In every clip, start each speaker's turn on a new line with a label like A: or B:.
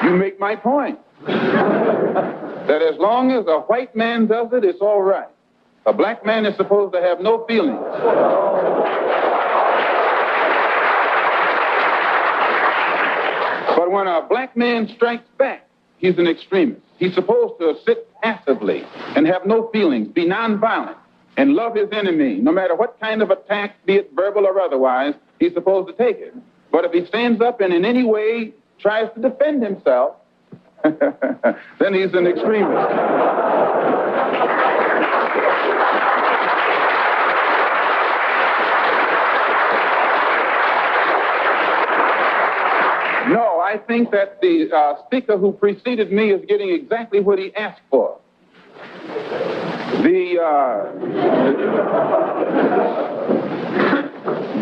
A: You make my point. That as long as a white man does it, it's all right. A black man is supposed to have no feelings. But when a black man strikes back, he's an extremist. He's supposed to sit passively and have no feelings, be nonviolent, and love his enemy. No matter what kind of attack, be it verbal or otherwise, he's supposed to take it. But if he stands up and in any way tries to defend himself, then he's an extremist. No, I think that the speaker who preceded me is getting exactly what he asked for.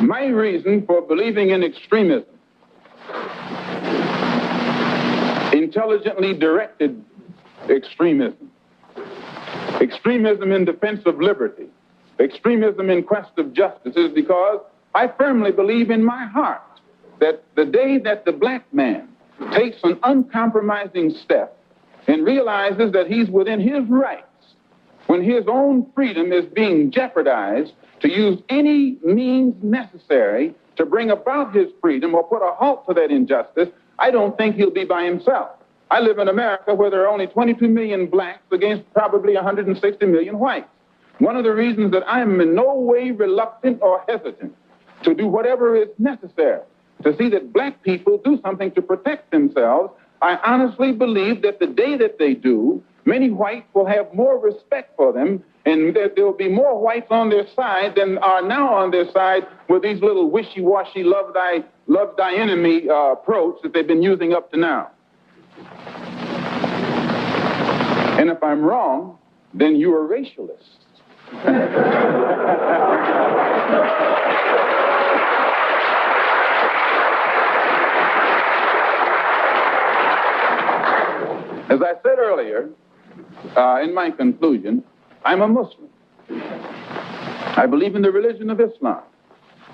A: My reason for believing in extremism, intelligently directed extremism, extremism in defense of liberty, extremism in quest of justice, is because I firmly believe in my heart that the day that the black man takes an uncompromising step and realizes that he's within his rights, when his own freedom is being jeopardized, to use any means necessary to bring about his freedom or put a halt to that injustice, I don't think he'll be by himself. I live in America where there are only 22 million blacks against probably 160 million whites. One of the reasons that I am in no way reluctant or hesitant to do whatever is necessary to see that black people do something to protect themselves, I honestly believe that the day that they do, many whites will have more respect for them, and that there will be more whites on their side than are now on their side with these little wishy-washy love thy enemy approach that they've been using up to now. And if I'm wrong, then you are racialists. As I said earlier, in my conclusion, I'm a Muslim. I believe in the religion of Islam.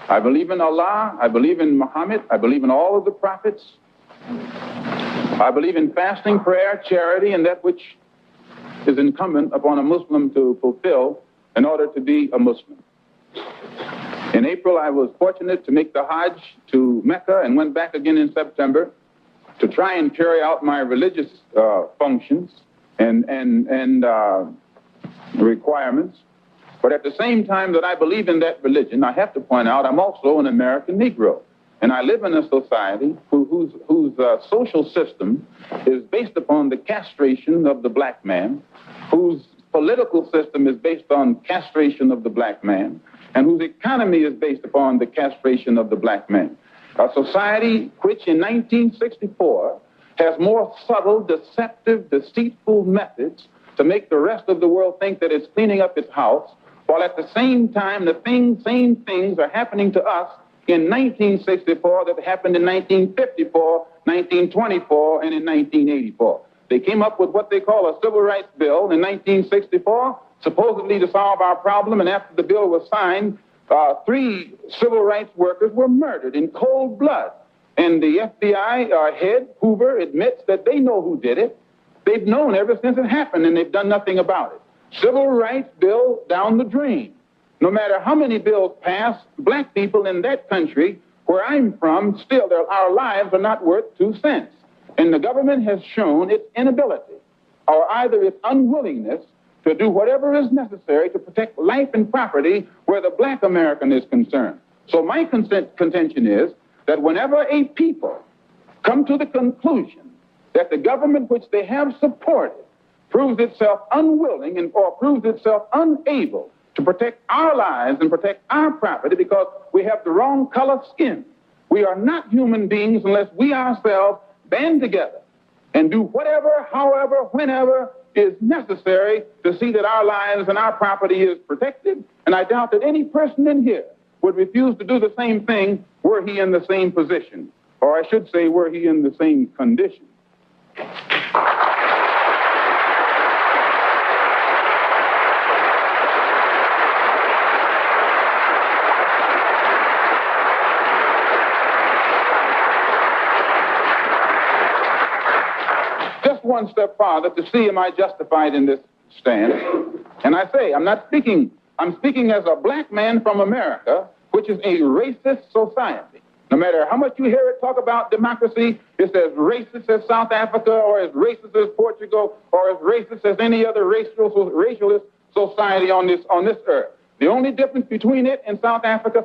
A: I believe in Allah. I believe in Muhammad. I believe in all of the prophets. I believe in fasting, prayer, charity, and that which is incumbent upon a Muslim to fulfill in order to be a Muslim. In April, I was fortunate to make the Hajj to Mecca and went back again in September to try and carry out my religious functions and requirements. But at the same time that I believe in that religion, I have to point out I'm also an American Negro. And I live in a society whose social system is based upon the castration of the black man, whose political system is based on castration of the black man, and whose economy is based upon the castration of the black man. A society which in 1964 has more subtle, deceptive, deceitful methods to make the rest of the world think that it's cleaning up its house, while at the same time the same things are happening to us in 1964 that happened in 1954, 1924, and in 1984. They came up with what they call a civil rights bill in 1964, supposedly to solve our problem, and after the bill was signed, 3 civil rights workers were murdered in cold blood. And the FBI head, Hoover, admits that they know who did it. They've known ever since it happened, and they've done nothing about it. Civil rights bill down the drain. No matter how many bills pass, black people in that country, where I'm from, still our lives are not worth 2 cents. And the government has shown its inability, or either its unwillingness, to do whatever is necessary to protect life and property where the black American is concerned. So my contention is that whenever a people come to the conclusion that the government which they have supported proves itself unwilling or proves itself unable to protect our lives and protect our property because we have the wrong color skin, we are not human beings unless we ourselves band together and do whatever, however, whenever is necessary to see that our lives and our property is protected. And I doubt that any person in here would refuse to do the same thing were he in the same position, or I should say, were he in the same condition. one step farther to see am I justified in this stand. And I say, I'm speaking as a black man from America, which is a racist society. No matter how much you hear it talk about democracy, it's as racist as South Africa or as racist as Portugal or as racist as any other racialist society on this earth. The only difference between it and South Africa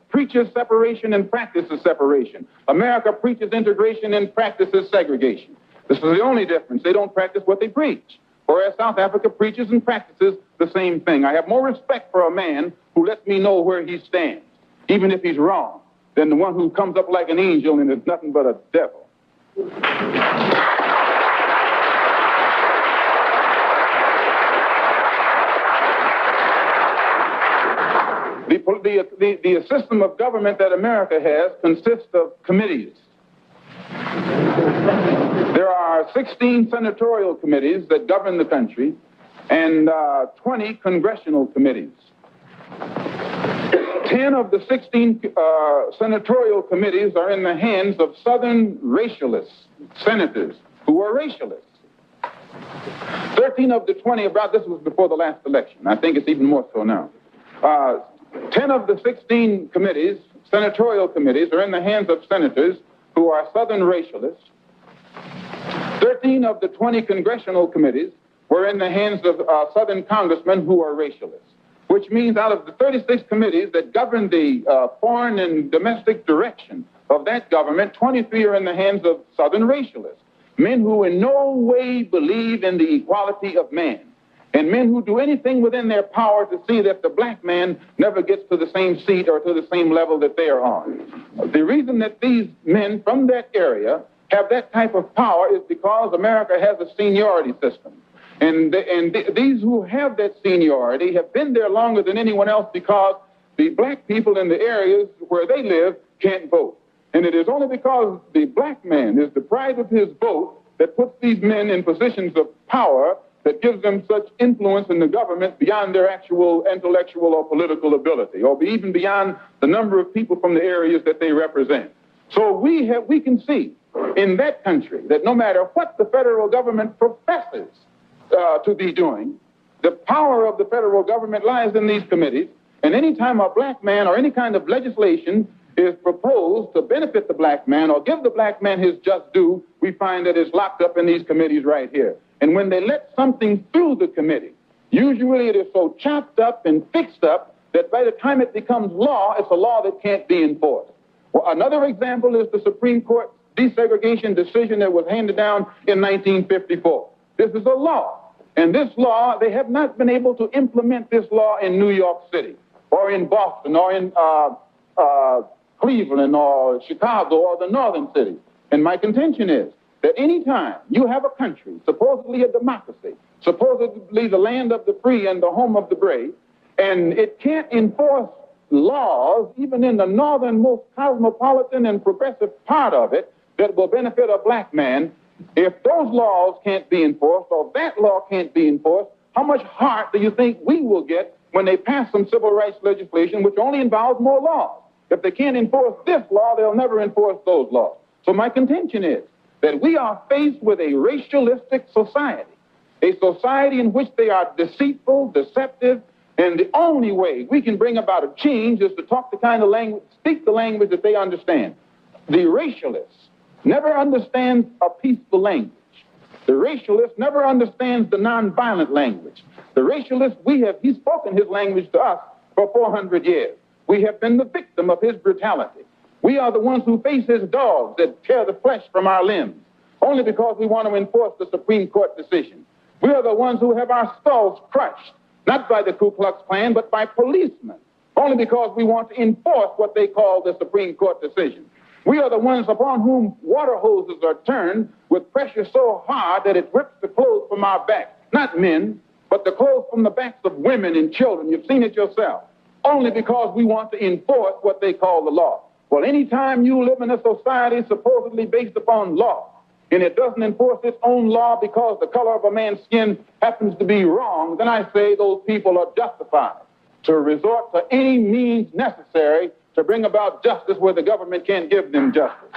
A: preaches separation and practices separation. America preaches integration and practices segregation. This is the only difference. They don't practice what they preach. Whereas South Africa preaches and practices the same thing. I have more respect for a man who lets me know where he stands, even if he's wrong, than the one who comes up like an angel and is nothing but a devil. The system of government that America has consists of committees. There are 16 senatorial committees that govern the country and 20 congressional committees. 10 of the 16 senatorial committees are in the hands of Southern racialists, senators, who are racialists. 13 of the 20, this was before the last election. I think it's even more so now. 10 of the 16 committees, senatorial committees, are in the hands of senators who are Southern racialists. 13 of the 20 congressional committees were in the hands of Southern congressmen who are racialists, which means out of the 36 committees that govern the foreign and domestic direction of that government, 23 are in the hands of Southern racialists, men who in no way believe in the equality of man, and men who do anything within their power to see that the black man never gets to the same seat or to the same level that they are on. The reason that these men from that area have that type of power is because America has a seniority system. And these who have that seniority have been there longer than anyone else because the black people in the areas where they live can't vote. And it is only because the black man is deprived of his vote that puts these men in positions of power that gives them such influence in the government beyond their actual intellectual or political ability, or even beyond the number of people from the areas that they represent. So we can see in that country that no matter what the federal government professes to be doing, the power of the federal government lies in these committees, and any time a black man or any kind of legislation is proposed to benefit the black man or give the black man his just due, we find that it's locked up in these committees right here. And when they let something through the committee, usually it is so chopped up and fixed up that by the time it becomes law, it's a law that can't be enforced. Well, another example is the Supreme Court desegregation decision that was handed down in 1954. This is a law. And this law, they have not been able to implement this law in New York City or in Boston or in Cleveland or Chicago or the northern cities. And my contention is that any time you have a country, supposedly a democracy, supposedly the land of the free and the home of the brave, and it can't enforce laws, even in the northernmost cosmopolitan and progressive part of it, that will benefit a black man, if those laws can't be enforced or that law can't be enforced, how much heart do you think we will get when they pass some civil rights legislation which only involves more laws? If they can't enforce this law, they'll never enforce those laws. So my contention is that we are faced with a racialistic society, a society in which they are deceitful, deceptive, and the only way we can bring about a change is to talk the kind of language, speak the language that they understand. The racialist never understands a peaceful language. The racialist never understands the nonviolent language. The racialist, he's spoken his language to us for 400 years. We have been the victim of his brutality. We are the ones who face his dogs that tear the flesh from our limbs, only because we want to enforce the Supreme Court decision. We are the ones who have our skulls crushed, not by the Ku Klux Klan, but by policemen, only because we want to enforce what they call the Supreme Court decision. We are the ones upon whom water hoses are turned with pressure so hard that it rips the clothes from our backs. Not men, but the clothes from the backs of women and children. You've seen it yourself. Only because we want to enforce what they call the law. Well, anytime you live in a society supposedly based upon law, and it doesn't enforce its own law because the color of a man's skin happens to be wrong, then I say those people are justified to resort to any means necessary to bring about justice where the government can't give them justice.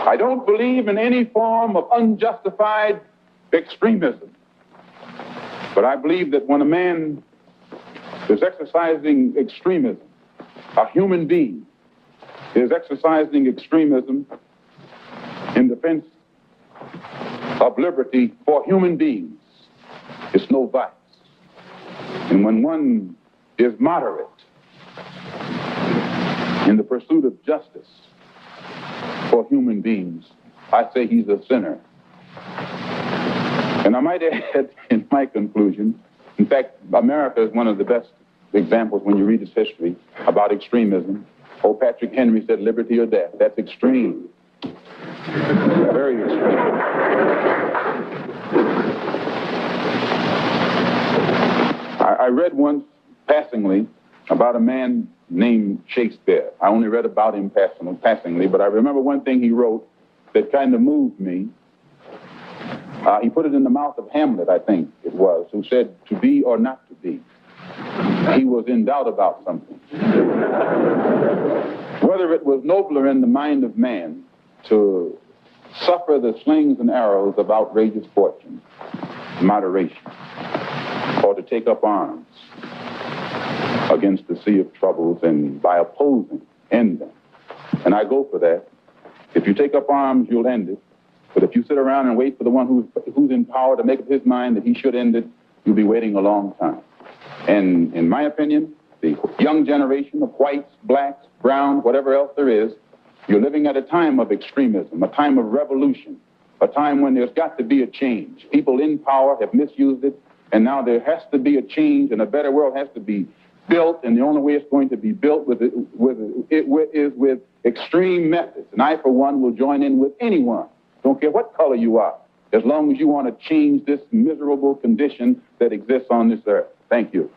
A: I don't believe in any form of unjustified extremism. But I believe that when a man is exercising extremism, a human being is exercising extremism in defense of liberty for human beings, it's no vice. And when one is moderate in the pursuit of justice for human beings, I say he's a sinner. And I might add in my conclusion, in fact, America is one of the best examples when you read its history about extremism. Old Patrick Henry said, liberty or death. That's extreme. Very extreme. I read once, passingly, about a man named Shakespeare. I only read about him passingly, but I remember one thing he wrote that kind of moved me. He put it in the mouth of Hamlet, I think it was, who said, to be or not to be. He was in doubt about something. Whether it was nobler in the mind of man to suffer the slings and arrows of outrageous fortune, moderation, or to take up arms against the sea of troubles and by opposing, end them. And I go for that. If you take up arms, you'll end it. But if you sit around and wait for the one who's in power to make up his mind that he should end it, you'll be waiting a long time. And in my opinion, the young generation of whites, blacks, browns, whatever else there is, you're living at a time of extremism, a time of revolution, a time when there's got to be a change. People in power have misused it, and now there has to be a change, and a better world has to be built, and the only way it's going to be built is with extreme methods. And I, for one, will join in with anyone. Don't care what color you are, as long as you want to change this miserable condition that exists on this earth. Thank you.